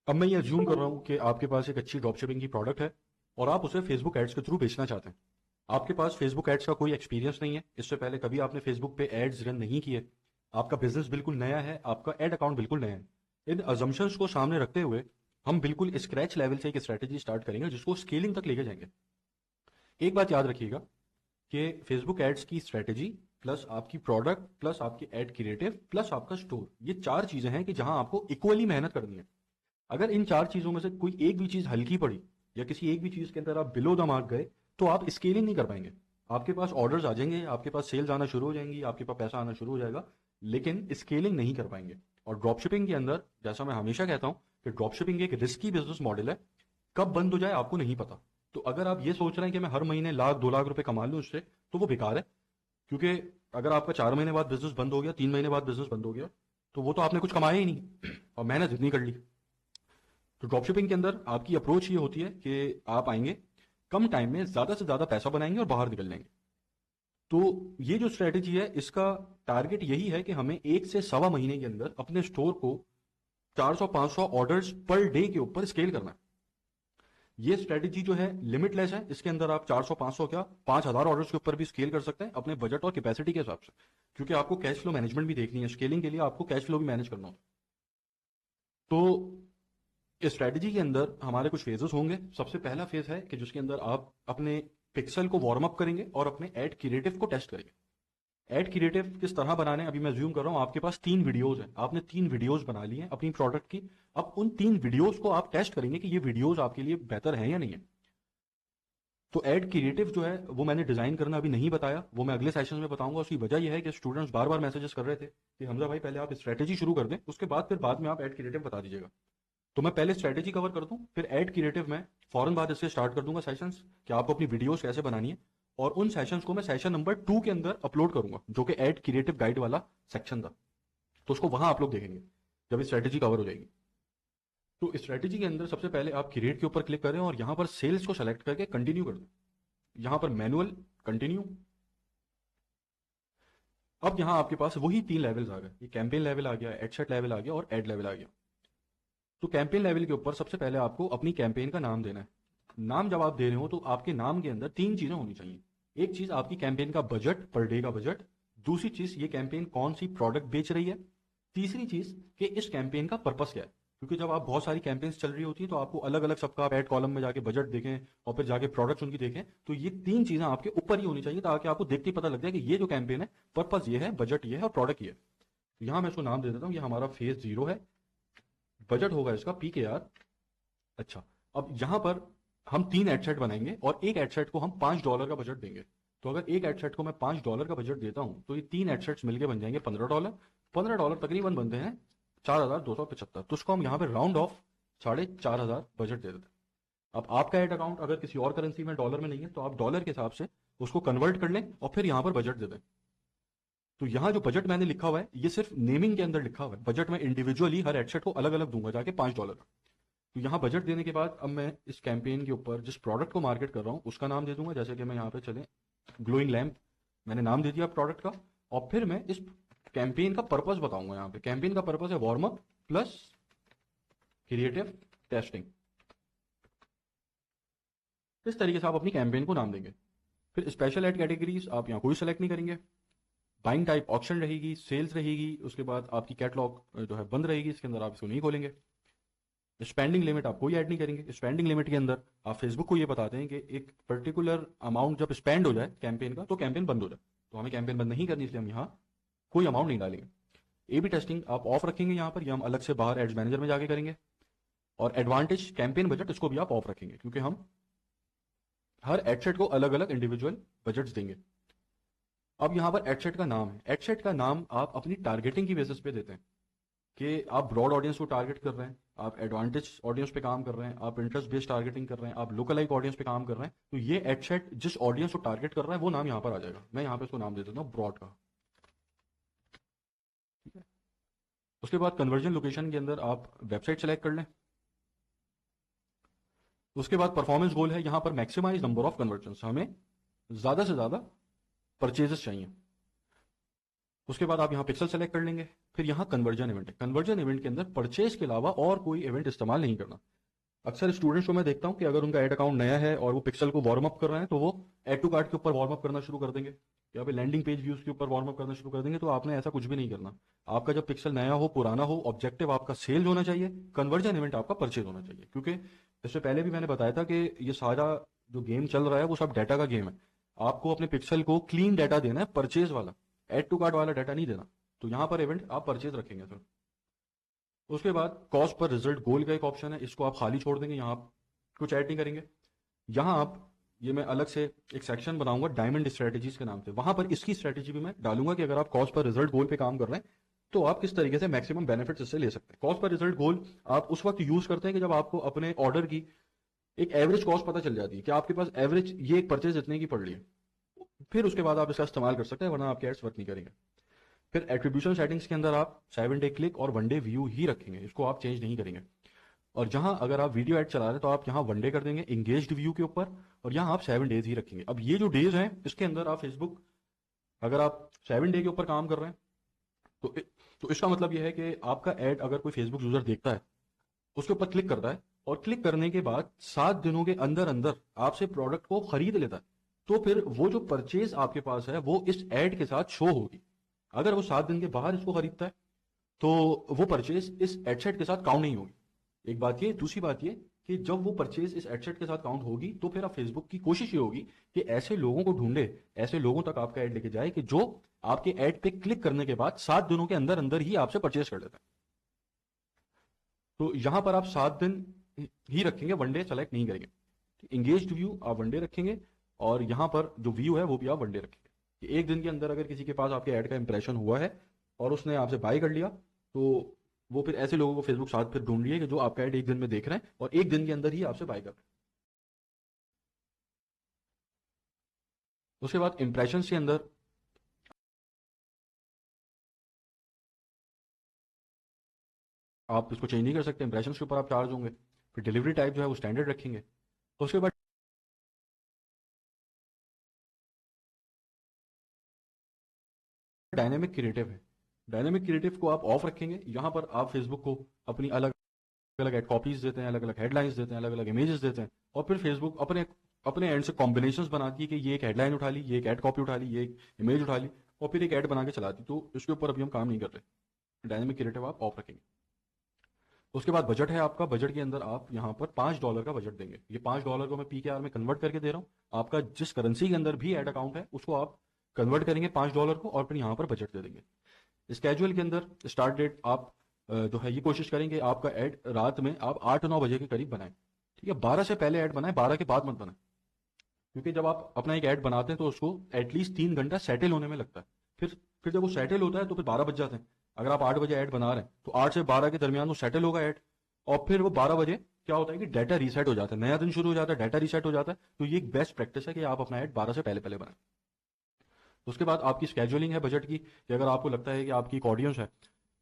अब मैं ये अज्यूम कर रहा हूँ कि आपके पास एक अच्छी ड्रॉप शिपिंग की प्रोडक्ट है और आप उसे फेसबुक एड्स के थ्रू बेचना चाहते हैं। आपके पास फेसबुक एड्स का कोई एक्सपीरियंस नहीं है, इससे पहले कभी आपने फेसबुक पे एड्स रन नहीं किए, आपका बिजनेस बिल्कुल नया है, आपका एड अकाउंट बिल्कुल नया है। इन अजम्पशंस को सामने रखते हुए हम बिल्कुल स्क्रैच लेवल से एक स्ट्रैटेजी स्टार्ट करेंगे जिसको स्केलिंग तक लेके जाएंगे। एक बात याद रखिएगा कि फेसबुक एड्स की स्ट्रैटेजी प्लस आपकी प्रोडक्ट प्लस आपकी एड क्रिएटिव प्लस आपका स्टोर, ये चार चीजें हैं कि जहां आपको इक्वली मेहनत करनी है। अगर इन चार चीजों में से कोई एक भी चीज हल्की पड़ी या किसी एक भी चीज के अंदर आप बिलो द मार्क गए तो आप स्केलिंग नहीं कर पाएंगे। आपके पास ऑर्डर्स आ जाएंगे, आपके पास सेल्स आना शुरू हो जाएंगी, आपके पास पैसा आना शुरू हो जाएगा, लेकिन स्केलिंग नहीं कर पाएंगे। और ड्रॉप शिपिंग के अंदर, जैसा मैं हमेशा कहता हूं कि ड्रॉप शिपिंग एक रिस्की बिजनेस मॉडल है, कब बंद हो जाए आपको नहीं पता। तो अगर आप ये सोच रहे हैं कि मैं हर महीने लाख 2 लाख रुपए कमा लूं उससे, तो वो बेकार है। क्योंकि अगर आपका 4 महीने बाद बिजनेस बंद हो गया, 3 महीने बाद बिजनेस बंद हो गया, तो वो तो आपने कुछ कमाया ही नहीं और मेहनत इतनी कर ली। तो ड्रॉपशिपिंग के अंदर आपकी अप्रोच ये होती है कि आप आएंगे, कम टाइम में ज्यादा से ज्यादा पैसा बनाएंगे और बाहर निकल जाएंगे। तो ये जो स्ट्रेटेजी है इसका टारगेट यही है कि हमें 1 से 1.25 महीने के अंदर अपने स्टोर को 400-500 ऑर्डर्स पर डे के ऊपर स्केल करना है। ये स्ट्रेटेजी जो है लिमिटलेस है, इसके अंदर आप 400-500 क्या 5,000 ऑर्डर्स के ऊपर भी स्केल कर सकते हैं अपने बजट और कैपेसिटी के हिसाब से। क्योंकि आपको कैश फ्लो मैनेजमेंट भी देखनी है, स्केलिंग के लिए आपको कैश फ्लो भी मैनेज करना होता है। तो इस स्ट्रेटजी के अंदर हमारे कुछ फेजेस होंगे। सबसे पहला फेज है कि जिसके अंदर आप अपने पिक्सल को वार्म अप करेंगे और अपने एड क्रिएटिव को टेस्ट करेंगे। एड क्रिएटिव किस तरह बनाने हैं, अभी मैं ज्यूम कर रहा हूं आपके पास 3 वीडियोस हैं, आपने 3 वीडियोस बना ली हैं अपनी प्रोडक्ट की। अब उन 3 वीडियोस को आप टेस्ट करेंगे कि ये वीडियोस आपके लिए बेहतर हैं या नहीं है। तो एड क्रिएटिव जो है वो मैंने डिजाइन करना अभी नहीं बताया, वो मैं अगले सेशन में बताऊंगा। उसकी वजह यह है कि स्टूडेंट्स बार बार मैसेजेस कर रहे थे कि हमजा भाई पहले आप स्ट्रेटेजी शुरू कर दें, उसके बाद फिर बाद में आप एड क्रिएटिव बता दीजिएगा। तो मैं पहले स्ट्रेटेजी कवर कर दूं, फिर एड क्रिएटिव में फौरन बाद इससे स्टार्ट कर दूंगा सेशंस कि आपको अपनी वीडियोस कैसे बनानी है। और उन सेशंस को मैं सेशन नंबर 2 के अंदर अपलोड करूंगा जो कि एड क्रिएटिव गाइड वाला सेक्शन था। तो उसको वहां आप लोग देखेंगे जब स्ट्रेटेजी कवर हो जाएगी। तो स्ट्रेटेजी के अंदर सबसे पहले आप क्रिएट के ऊपर क्लिक करें और यहां पर सेल्स को सेलेक्ट करके कंटिन्यू कर दें। यहां पर मैनुअल, कंटिन्यू। अब यहां आपके पास वही 3 लेवल्स आ गए, ये कैंपेन लेवल आ गया, एडसेट लेवल आ गया और एड लेवल आ गया। तो कैंपेन लेवल के ऊपर सबसे पहले आपको अपनी कैंपेन का नाम देना है। नाम जब आप दे रहे हो तो आपके नाम के अंदर 3 चीजें होनी चाहिए। एक चीज आपकी कैंपेन का बजट, पर डे का बजट। दूसरी चीज ये कैंपेन कौन सी प्रोडक्ट बेच रही है। तीसरी चीज कि इस कैंपेन का पर्पस क्या है। क्योंकि जब आप बहुत सारी कैंपेन्स चल रही होती हैं तो आपको अलग अलग सबका आप एड कॉलम में जाके बजट देखें और फिर जाके प्रोडक्ट्स उनकी देखें। तो ये 3 चीजें आपके ऊपर ही होनी चाहिए ताकि आपको देखते ही पता लग जाए कि ये जो कैंपेन है, पर्पस ये है, बजट ये है और प्रोडक्ट ये है। तो यहां मैं इसको नाम दे देता हूं, ये हमारा फेज 0 है। बजट होगा इसका PKR। अच्छा, अब यहां पर हम 3 एडसेट बनाएंगे और एक एडसेट को हम $5 का बजट देंगे। तो अगर एक एडसेट को मैं $5 का बजट देता हूं तो ये 3 एडसेट्स मिलके बन जाएंगे $15। $15 तकरीबन बनते हैं 4,275। तो उसको हम यहाँ पे राउंड ऑफ 4,500 बजट दे देते हैं। अब आपका एड अकाउंट अगर किसी और करेंसी में डॉलर में नहीं है तो आप डॉलर के हिसाब से उसको कन्वर्ट कर लें और फिर यहाँ पर बजट दे दें। तो यहाँ जो बजट मैंने लिखा हुआ है ये सिर्फ नेमिंग के अंदर लिखा हुआ है, बजट में इंडिविजुअली हर एडसेट को अलग अलग दूंगा जाके $5। तो यहाँ बजट देने के बाद अब मैं इस कैंपेन के ऊपर जिस प्रोडक्ट को मार्केट कर रहा हूँ उसका नाम दे दूंगा। जैसे कि मैं यहाँ पे चले ग्लोइंग लैम्प, मैंने नाम दे दिया प्रोडक्ट का। और फिर मैं इस कैंपेन का पर्पस बताऊंगा। यहाँ पे कैंपेन का पर्पस है warm up plus creative testing. इस तरीके से आप अपनी कैंपेन को नाम देंगे। फिर स्पेशल एड कैटेगरीज आप यहाँ कोई सेलेक्ट नहीं करेंगे। बाइंग टाइप ऑप्शन रहेगी, सेल्स रहेगी, उसके बाद आपकी कैटलॉग जो है बंद रहेगी, इसके अंदर आप इसको नहीं खोलेंगे। स्पेंडिंग लिमिट आप कोई ऐड नहीं करेंगे। स्पेंडिंग लिमिट के अंदर आप फेसबुक को ये बताते हैं कि एक पर्टिकुलर अमाउंट जब स्पेंड हो जाए कैंपेन का तो कैंपेन बंद हो जाए। तो हमें कैंपेन बंद नहीं करनी, इसलिए हम यहाँ कोई अमाउंट नहीं डालेंगे। A/B टेस्टिंग आप ऑफ रखेंगे यहाँ पर, ये हम अलग से बाहर एड्स मैनेजर में जाके करेंगे। और एडवांटेज कैंपेन बजट इसको भी आप ऑफ रखेंगे क्योंकि हम हर एडसेट को अलग अलग इंडिविजुअल बजट्स देंगे। अब यहाँ पर एडसेट का नाम है, एडसेट का नाम आप अपनी टारगेटिंग की बेसिस पे देते हैं कि आप ब्रॉड ऑडियंस को टारगेट कर रहे हैं, आप एडवांटेज ऑडियंस पे काम कर रहे हैं, आप इंटरेस्ट बेस्ड टारगेटिंग कर रहे हैं, आप लोकलाइक ऑडियंस पे काम कर रहे हैं। तो ये एडसेट जिस ऑडियंस को टारगेट कर रहा है वो नाम यहाँ पर आ जाएगा। मैं यहाँ पे उसको नाम दे देता हूँ ब्रॉड का। ठीक है। उसके बाद कन्वर्जन लोकेशन के अंदर आप वेबसाइट सेलेक्ट कर लें। उसके बाद परफॉर्मेंस गोल है यहाँ पर मैक्सिमाइज नंबर ऑफ कन्वर्जन, हमें ज्यादा से ज्यादा परचेजेस चाहिए। उसके बाद आप यहाँ पिक्सल सेलेक्ट कर लेंगे। फिर यहाँ कन्वर्जन इवेंट है। कन्वर्जन इवेंट के अंदर परचेज के अलावा और कोई इवेंट इस्तेमाल नहीं करना। अक्सर स्टूडेंट्स को मैं देखता हूँ कि अगर उनका एड अकाउंट नया है और वो पिक्सल को वार्म अप कर रहे हैं तो वो एड टू कार्ट के ऊपर वार्म अप करना शुरू कर देंगे, या फिर लैंडिंग पेज व्यूज के ऊपर वार्म अप करना शुरू कर देंगे। तो आपने ऐसा कुछ भी नहीं करना। आपका जब पिक्सल नया हो, पुराना हो, ऑब्जेक्टिव आपका सेल होना चाहिए, कन्वर्जन इवेंट आपका परचेज होना चाहिए। क्योंकि इससे पहले भी मैंने बताया था कि ये सारा जो गेम चल रहा है वो सब डाटा का गेम है। आपको अपने पिक्सल को क्लीन डाटा देना है, परचेज वाला, एड टू कार्ट वाला डाटा नहीं देना। तो यहां पर इवेंट आप परचेज रखेंगे सर। उसके बाद कॉस्ट पर रिजल्ट गोल का एक ऑप्शन है, इसको आप खाली छोड़ देंगे, यहाँ आप कुछ ऐड नहीं करेंगे। यहाँ आप, ये मैं अलग से एक सेक्शन बनाऊंगा डायमंड स्ट्रेटेजीज के नाम से, वहां पर इसकी स्ट्रेटेजी भी मैं डालूंगा कि अगर आप कॉस्ट पर रिजल्ट गोल पे काम कर रहे हैं तो आप किस तरीके से मैक्सिमम बेनिफिट्स इससे ले सकते हैं। कॉस्ट पर रिजल्ट गोल आप उस वक्त यूज करते हैं कि जब आपको अपने ऑर्डर की एक एवरेज कॉस्ट पता चल जाती है कि आपके पास एवरेज ये एक परचेज इतने की पड़ रही है। फिर उसके बाद आप इसका इस्तेमाल कर सकते हैं, वरना आपके एड्स वर्क नहीं करेंगे। फिर एट्रीब्यूशन सेटिंग्स के अंदर आप 7 डे क्लिक और 1 डे व्यू ही रखेंगे, इसको आप चेंज नहीं करेंगे। और जहां अगर आप वीडियो ऐड चला रहे हैं तो आप यहाँ 1 डे कर देंगे एंगेज्ड व्यू के ऊपर, और यहाँ आप 7 डेज ही रखेंगे। अब ये जो डेज हैं इसके अंदर आप फेसबुक, अगर आप 7 डे के ऊपर काम कर रहे हैं तो तो इसका मतलब यह है कि आपका ऐड अगर कोई फेसबुक यूजर देखता है, उसके ऊपर क्लिक करता है, और क्लिक करने के बाद 7 दिनों के अंदर अंदर आपसे प्रोडक्ट को खरीद लेता है, तो फिर वो जो परचेज आपके पास है वो इस ऐड के साथ शो होगी। अगर वो 7 दिन के बाहर इसको खरीदता है तो वो परचेज इस एडसेट के साथ काउंट नहीं होगी। एक बात ये, दूसरी बात ये कि जब वो परचेज इस एडसेट के साथ काउंट होगी तो फिर आप फेसबुक की कोशिश ये होगी कि ऐसे लोगों को ढूंढे, ऐसे लोगों तक आपका ऐड लेके जाए कि जो आपके ऐड पे क्लिक करने के बाद 7 दिनों के अंदर अंदर ही आपसे परचेज कर लेता है। तो यहां पर आप 7 दिन ही रखेंगे, 1 डे सेलेक्ट नहीं करेंगे। एंगेज्ड व्यू आप 1 डे रखेंगे, और यहां पर जो व्यू है वो भी आप 1 डे रखेंगे। कि एक दिन के अंदर अगर किसी के पास आपके ऐड का इंप्रेशन हुआ है और उसने आपसे बाय कर लिया, तो वो फिर ऐसे लोगों को फेसबुक साथ फिर ढूंढ लिए कि जो आपका ऐड एक दिन में देख रहे हैं और एक दिन के अंदर ही आपसे बाय कर रहे हैं। उसके बाद इंप्रेशन के अंदर आप इसको चेंज नहीं कर सकते, इंप्रेशन के ऊपर आप चार्ज होंगे। फिर डिलीवरी टाइप जो है वो स्टैंडर्ड रखेंगे। तो उसके बाद डायनेमिक क्रिएटिव है। डायनेमिक क्रिएटिव को आप ऑफ रखेंगे। यहां पर आप फेसबुक को अपनी अलग अलग एड कॉपीज देते हैं, अलग अलग हेडलाइंस देते हैं, अलग अलग इमेजेस देते हैं, और फिर फेसबुक अपने अपने एंड से कॉम्बिनेशंस बनाती है कि ये एक हेडलाइन उठा ली, ये एक एड कॉपी उठा ली, ये एक इमेज उठा ली, और फिर एक ऐड बना के चलाती। तो इसके ऊपर अभी हम काम नहीं कर रहे। डायनेमिक क्रिएटिव आप ऑफ रखेंगे। उसके बाद बजट है आपका। बजट के अंदर आप यहाँ पर $5 का बजट देंगे। ये $5 को मैं PKR में कन्वर्ट करके दे रहा हूँ। आपका जिस करेंसी के अंदर भी ऐड अकाउंट है उसको आप कन्वर्ट करेंगे $5 को, और फिर यहाँ पर बजट दे देंगे। स्केजुअल के अंदर स्टार्ट डेट आप जो है ये कोशिश करेंगे आपका ऐड रात में आप 8-9 बजे के करीब बनाएं। ठीक है, 12 से पहले ऐड बनाएं, 12 के बाद मत बनाएं। क्योंकि जब आप अपना एक ऐड बनाते हैं तो उसको एटलीस्ट 3 घंटा सेटल होने में लगता है। फिर जब वो सेटल होता है तो फिर 12 बज जाते हैं। अगर आप 8 बजे ऐड बना रहे हैं तो 8 से 12 के दरमियान वो सेटल होगा ऐड, और फिर वो 12 बजे क्या होता है कि डाटा रीसेट हो जाता है, नया दिन शुरू हो जाता है, डाटा रीसेट हो जाता है। तो ये एक बेस्ट प्रैक्टिस है कि आप अपना ऐड 12 से पहले पहले बनाएं। उसके बाद आपकी स्केजुअलिंग है बजट की, कि अगर आपको लगता है कि आपकी एक ऑडियंस है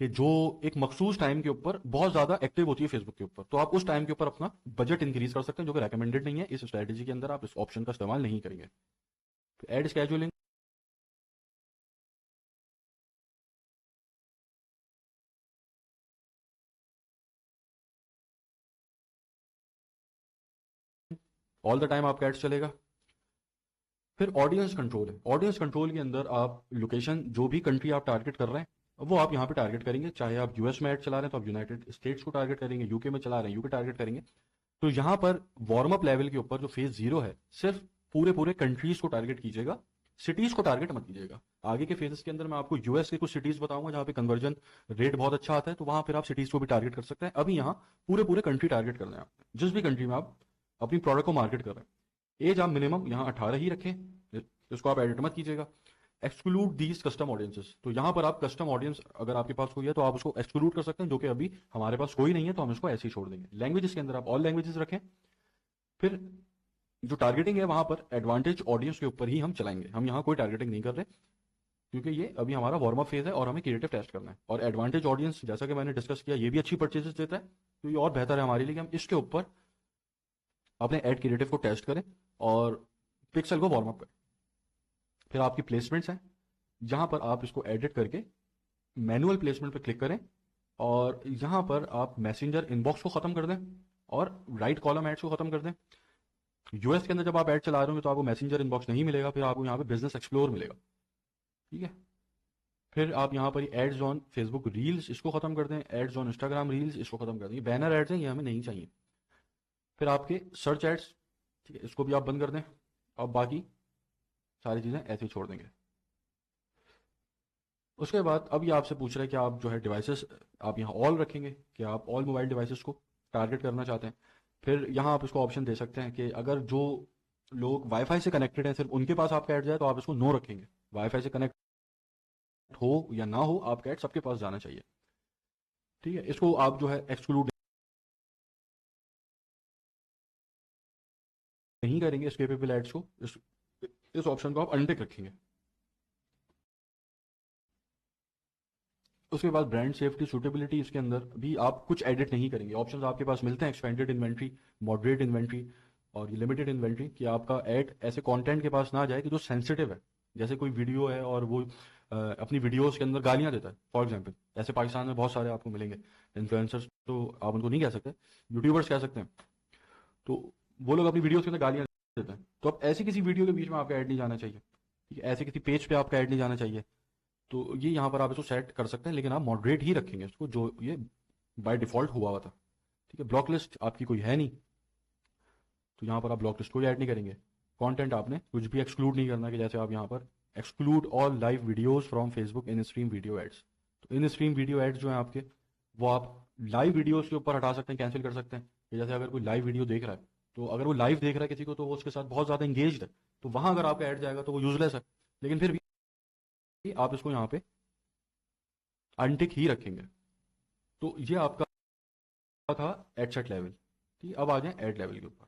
कि जो एक मखसूस टाइम के ऊपर बहुत ज्यादा एक्टिव होती है फेसबुक के ऊपर, तो आप उस टाइम के ऊपर अपना बजट इंक्रीज कर सकते हैं, जो कि रेकमेंडेड नहीं है। इस स्ट्रेटेजी के अंदर आप इस ऑप्शन का इस्तेमाल नहीं करेंगे। एड स्केजुअलिंग ऑल द टाइम आपका एड्स चलेगा। फिर ऑडियंस कंट्रोल है। ऑडियंस कंट्रोल के अंदर आप लोकेशन, जो भी कंट्री आप टारगेट कर रहे हैं वो आप यहाँ पे टारगेट करेंगे। चाहे आप यूएस में ऐड चला रहे हैं तो आप यूनाइटेड स्टेट्स को टारगेट करेंगे, यूके में चला रहे हैं यूके टारगेट करेंगे। तो यहाँ पर वार्म अप लेवल के ऊपर जो फेज 0 है, सिर्फ पूरे पूरे कंट्रीज को टारगेट कीजिएगा, सिटीज को टारगेट मत कीजिएगा। आगे के फेजेस के अंदर मैं आपको यूएस के कुछ सिटीज बताऊंगा जहां पे कन्वर्जन रेट बहुत अच्छा आता है, तो वहां फिर आप सिटीज को भी टारगेट कर सकते हैं। अभी यहाँ पूरे पूरे कंट्री टारगेट करना है आप, जिस भी कंट्री में आप अपनी प्रोडक्ट को मार्केट कर रहे हैं। एज आप मिनिमम यहाँ 18 ही रखें, इसको आप एडिट मत कीजिएगा। एक्सक्लूड दीज कस्टम ऑडियंसेस, तो यहां पर आप कस्टम ऑडियंस अगर आपके पास कोई है तो आप उसको एक्सक्लूड कर सकते हैं, जो कि अभी हमारे पास कोई नहीं है तो हम इसको ऐसे ही छोड़ देंगे। लैंग्वेजेस के अंदर आप ऑल लैंग्वेजेस रखें। फिर जो टारगेटिंग है वहां पर एडवांटेज ऑडियंस के ऊपर ही हम चलाएंगे, हम यहाँ कोई टारगेटिंग नहीं कर रहे, क्योंकि ये अभी हमारा वार्म अप फेज है और हमें क्रिएटिव टेस्ट करना है। और एडवांटेज ऑडियंस जैसा कि मैंने डिस्कस किया ये भी अच्छी परचेजेस देता है, तो ये और बेहतर है हमारे लिए कि हम इसके ऊपर अपने एड क्रिएटिव को टेस्ट करें और पिक्सल को वार्म अप करें। फिर आपकी प्लेसमेंट्स हैं। यहाँ पर आप इसको एडिट करके मैनुअल प्लेसमेंट पे क्लिक करें और यहाँ पर आप मैसेंजर इनबॉक्स को ख़त्म कर दें और राइट कॉलम एड्स को ख़त्म कर दें। यूएस के अंदर जब आप ऐड चला रहे होंगे तो आपको मैसेंजर इनबॉक्स नहीं मिलेगा, फिर आपको यहाँ पे बिजनेस एक्सप्लोर मिलेगा। ठीक है, फिर आप यहाँ पर एड्स ऑन फेसबुक रील्स इसको ख़त्म कर दें, एड्स ऑन इंस्टाग्राम रील्स इसको ख़त्म कर दें। बैनर एड्स हैं, ये हमें नहीं चाहिए। फिर आपके सर्च एड्स, ठीक है, इसको भी आप बंद कर दें। अब बाकी सारी चीज़ें ऐसे ही छोड़ देंगे। उसके बाद अब ये आपसे पूछ रहा है कि आप जो है डिवाइसेस आप यहाँ ऑल रखेंगे कि आप ऑल मोबाइल डिवाइसेस को टारगेट करना चाहते हैं। फिर यहाँ आप इसको ऑप्शन दे सकते हैं कि अगर जो लोग वाईफाई से कनेक्टेड हैं सिर्फ उनके पास आपका ऐड जाए तो आप इसको नो रखेंगे। वाईफाई से कनेक्ट हो या ना हो, आपका ऐड सबके पास जाना चाहिए। ठीक है, इसको आप जो है एक्सक्लूड नहीं करेंगे, स्केपेबल एड्स को, इस ऑप्शन को आप अनटिक रखेंगे। उसके बाद ब्रांड सेफ्टी सूटेबिलिटी, इसके अंदर भी आप कुछ एडिट नहीं करेंगे। ऑप्शंस आपके पास मिलते हैं, एक्सपेंडेड इन्वेंट्री, मॉडरेट इन्वेंट्री और ये लिमिटेड इन्वेंट्री, कि आपका ऐड ऐसे कंटेंट के पास ना जाए कि जो सेंसिटिव है। जैसे कोई वीडियो है और वो अपनी वीडियोस के अंदर गालियां देता है फॉर एग्जांपल, ऐसे पाकिस्तान में बहुत सारे आपको मिलेंगे इन्फ्लुएंसर्स, तो आप उनको नहीं कह सकते, यूट्यूबर्स कह सकते हैं। तो वो लोग अपनी वीडियोस के अंदर गालियां देते हैं, तो अब ऐसी किसी वीडियो के बीच में आपका ऐड नहीं जाना चाहिए। ठीक है, ऐसे किसी पेज पे आपका ऐड नहीं जाना चाहिए। तो ये यहाँ पर आप इसको सेट कर सकते हैं, लेकिन आप मॉडरेट ही रखेंगे इसको, जो ये बाय डिफॉल्ट हुआ था। ठीक है, ब्लॉक लिस्ट आपकी कोई है नहीं, तो यहाँ पर आप ब्लॉक लिस्ट कोई ऐड नहीं करेंगे। कंटेंट आपने कुछ भी एक्सक्लूड नहीं करना, कि जैसे आप यहाँ पर exclude all live videos from Facebook in stream video ads. तो इन स्ट्रीम वीडियो एड्स जो है आपके, वो आप लाइव वीडियोस के ऊपर हटा सकते हैं, कैंसिल कर सकते हैं। कि जैसे अगर कोई लाइव वीडियो देख रहा है, तो अगर वो लाइव देख रहा है किसी को, तो वो उसके साथ बहुत ज़्यादा इंगेज्ड है, तो वहाँ अगर आपका ऐड जाएगा तो वो यूजलेस है। लेकिन फिर भी आप इसको यहाँ पे अनटिक ही रखेंगे। तो ये आपका था एड सेट लेवल। ठीक है, अब आ जाए एड लेवल के ऊपर।